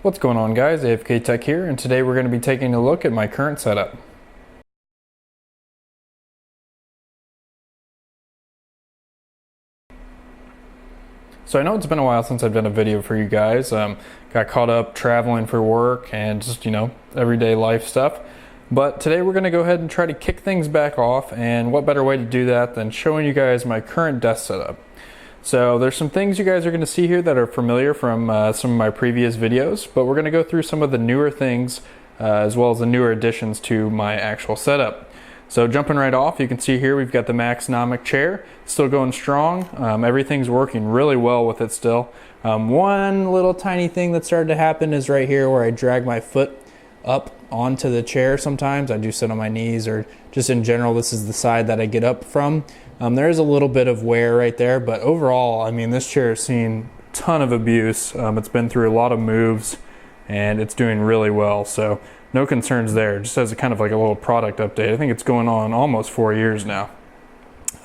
What's going on, guys? AFK Tech here, and today we're going to be taking a look at my current setup. So I know it's been a while since I've done a video for you guys. Got caught up traveling for work and just, everyday life stuff. But today we're going to go ahead and try to kick things back off, and what better way to do that than showing you guys my current desk setup. So there's some things you guys are going to see here that are familiar from some of my previous videos, but we're going to go through some of the newer things as well as the newer additions to my actual setup. So jumping right off, you can see here we've got the Max Anomic Chair, still going strong. Everything's working really well with it still. One little tiny thing that started to happen is right here where I drag my foot up onto the chair sometimes. I do sit on my knees, or just in general, this is the side that I get up from. There is a little bit of wear right there, but overall, I mean, this chair has seen a ton of abuse. It's been through a lot of moves, and it's doing really well, so no concerns there. Just as a kind of like a little product update. I think it's going on almost 4 years now.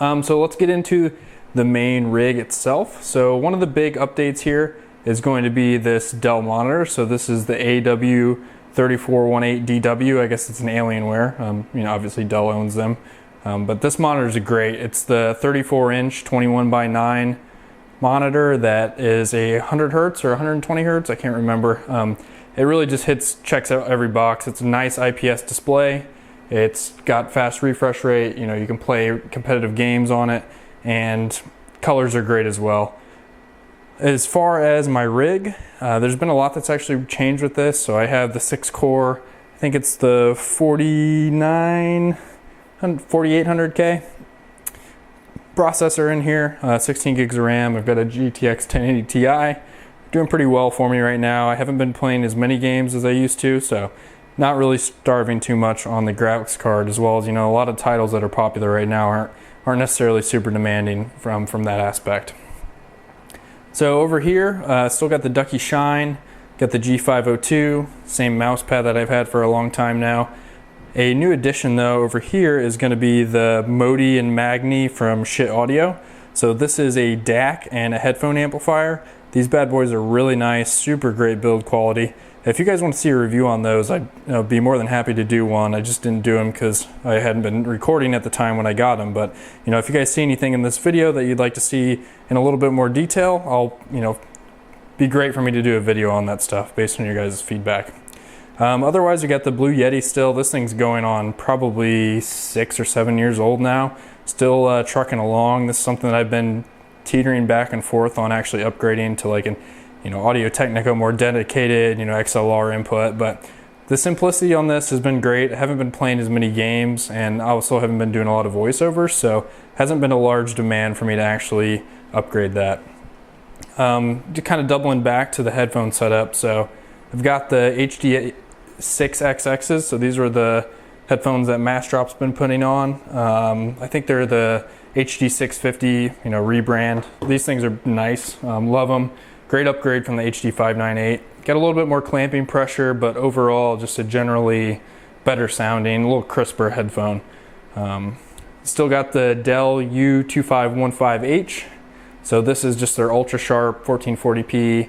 So let's get into the main rig itself. So one of the big updates here is going to be this Dell Monitor. So this is the AW3418DW. I guess it's an Alienware. Obviously Dell owns them. But this monitor is great. It's the 34-inch 21:9 monitor that is a 100 hertz or 120 hertz. I can't remember. It really just checks out every box. It's a nice IPS display. It's got fast refresh rate. You can play competitive games on it, and colors are great as well. As far as my rig, there's been a lot that's actually changed with this. So I have the 6-core, I think it's the 4800K processor in here, 16 gigs of RAM. I've got a GTX 1080 Ti, doing pretty well for me right now. I haven't been playing as many games as I used to, so not really starving too much on the graphics card, as well as, a lot of titles that are popular right now aren't necessarily super demanding from that aspect. So over here, still got the Ducky Shine, got the G502, same mouse pad that I've had for a long time now. A new addition though over here is going to be the Modi and Magni from Shit Audio. So this is a DAC and a headphone amplifier. These bad boys are really nice, super great build quality. If you guys want to see a review on those, I'd be more than happy to do one. I just didn't do them because I hadn't been recording at the time when I got them. But if you guys see anything in this video that you'd like to see in a little bit more detail, I'll be great for me to do a video on that stuff based on your guys' feedback. Otherwise, we got the Blue Yeti still. This thing's going on probably 6 or 7 years old now. Still trucking along. This is something that I've been teetering back and forth on actually upgrading to like an Audio-Technica more dedicated, XLR input. But the simplicity on this has been great. I haven't been playing as many games, and I also haven't been doing a lot of voiceovers, so hasn't been a large demand for me to actually upgrade that. Just kind of doubling back to the headphone setup. So I've got the HD6XXs, so these are the headphones that Massdrop's been putting on. I think they're the HD650, rebrand. These things are nice, love them. Great upgrade from the HD598. Got a little bit more clamping pressure, but overall just a generally better sounding, a little crisper headphone. Still got the Dell U2515H. So this is just their ultra sharp 1440p.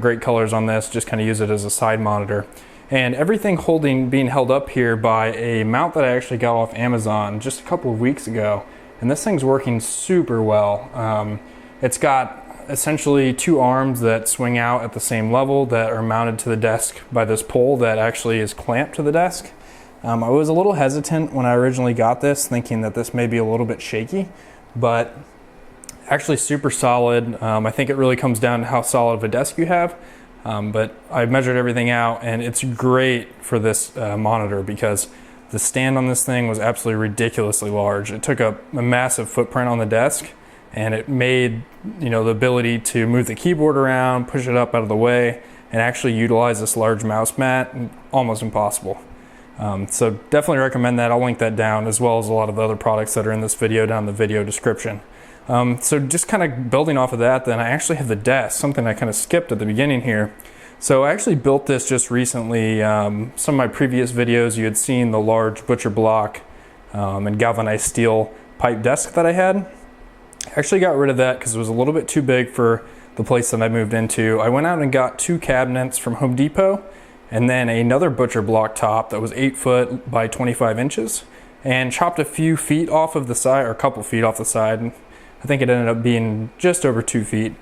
Great colors on this. Just kind of use it as a side monitor. And everything being held up here by a mount that I actually got off Amazon just a couple of weeks ago. And this thing's working super well. It's got essentially 2 arms that swing out at the same level that are mounted to the desk by this pole that actually is clamped to the desk. I was a little hesitant when I originally got this, thinking that this may be a little bit shaky, but actually super solid. I think it really comes down to how solid of a desk you have. But I measured everything out, and it's great for this monitor because the stand on this thing was absolutely ridiculously large. It took up a massive footprint on the desk, and it made the ability to move the keyboard around, push it up out of the way, and actually utilize this large mouse mat almost impossible. So definitely recommend that. I'll link that down, as well as a lot of the other products that are in this video down in the video description. So just kind of building off of that, then I actually have the desk, something I kind of skipped at the beginning here. So I actually built this just recently. Some of my previous videos, you had seen the large butcher block and galvanized steel pipe desk that I had. I actually got rid of that because it was a little bit too big for the place that I moved into, I went out and got 2 cabinets from Home Depot and then another butcher block top that was 8 foot by 25 inches and chopped a few feet off of the side, or a couple feet off the side. I think it ended up being just over 2 feet,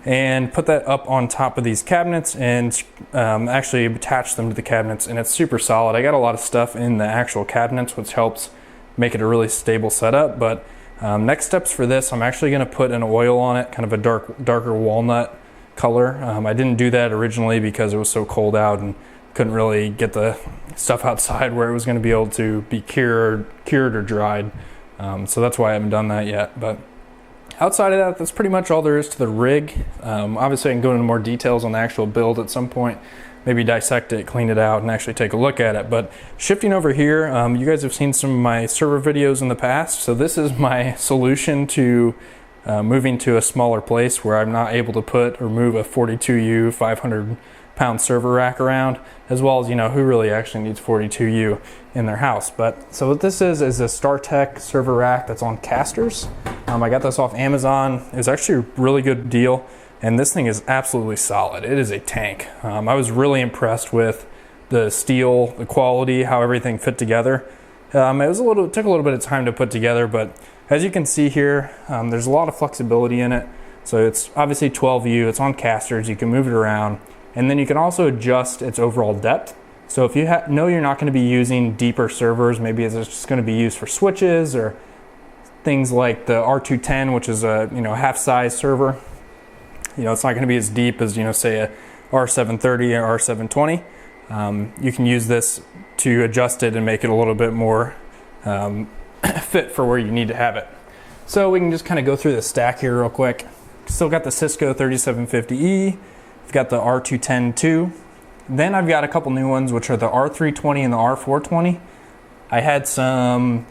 and put that up on top of these cabinets and actually attached them to the cabinets, and it's super solid. I got a lot of stuff in the actual cabinets, which helps make it a really stable setup. But next steps for this, I'm actually going to put an oil on it, kind of a darker walnut color. I didn't do that originally because it was so cold out and couldn't really get the stuff outside where it was going to be able to be cured or dried. So that's why I haven't done that yet. But outside of that, that's pretty much all there is to the rig. Obviously, I can go into more details on the actual build at some point, maybe dissect it, clean it out, and actually take a look at it. But shifting over here, you guys have seen some of my server videos in the past. So this is my solution to moving to a smaller place where I'm not able to put or move a 42U 500-pound server rack around, as well as, who really actually needs 42U in their house. But so what this is a Startech server rack that's on casters. I got this off Amazon. It was actually a really good deal, and this thing is absolutely solid. It is a tank. I was really impressed with the steel, the quality, how everything fit together. It took a little bit of time to put together, but as you can see here, there's a lot of flexibility in it. So it's obviously 12U, it's on casters, you can move it around, and then you can also adjust its overall depth. So if you know you're not going to be using deeper servers, maybe it's just going to be used for switches or things like the R210, which is a half-size server. It's not going to be as deep as say a R730 or R720. You can use this to adjust it and make it a little bit more fit for where you need to have it. So we can just kind of go through the stack here real quick. Still got the Cisco 3750E. I've got the R210 too. Then I've got a couple new ones, which are the R320 and the R420. I had some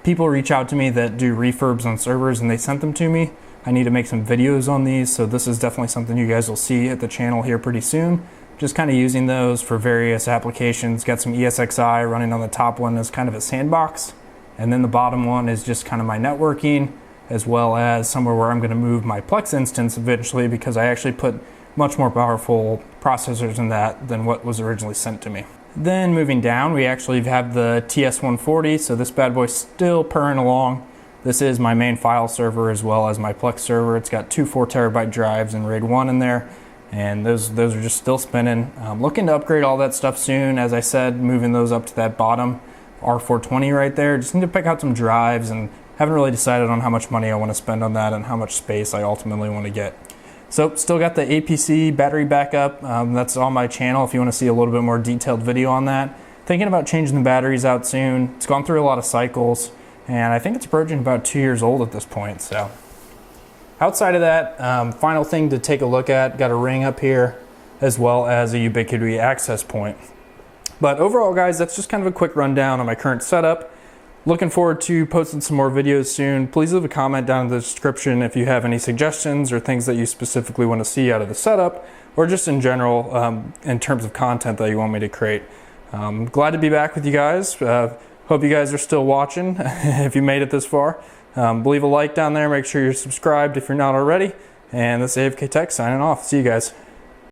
people reach out to me that do refurbs on servers, and they sent them to me. I need to make some videos on these, so this is definitely something you guys will see at the channel here pretty soon. Just kind of using those for various applications. Got some ESXi running on the top one as kind of a sandbox, and then the bottom one is just kind of my networking, as well as somewhere where I'm going to move my Plex instance eventually, because I actually put much more powerful processors in that than what was originally sent to me. Then moving down, we actually have the TS140, so this bad boy's still purring along. This is my main file server as well as my Plex server. It's got 2 4TB drives and RAID 1 in there, and those are just still spinning. I'm looking to upgrade all that stuff soon. As I said, moving those up to that bottom R420 right there. Just need to pick out some drives, and haven't really decided on how much money I want to spend on that and how much space I ultimately want to get. So still got the APC battery backup. That's on my channel if you want to see a little bit more detailed video on that. Thinking about changing the batteries out soon. It's gone through a lot of cycles, and I think it's approaching about 2 years old at this point. So outside of that, final thing to take a look at, got a ring up here as well as a Ubiquiti access point. But overall, guys, that's just kind of a quick rundown on my current setup. Looking forward to posting some more videos soon. Please leave a comment down in the description if you have any suggestions or things that you specifically want to see out of the setup, or just in general in terms of content that you want me to create. Glad to be back with you guys. Hope you guys are still watching if you made it this far. Leave a like down there. Make sure you're subscribed if you're not already. And this is AFK Tech signing off. See you guys.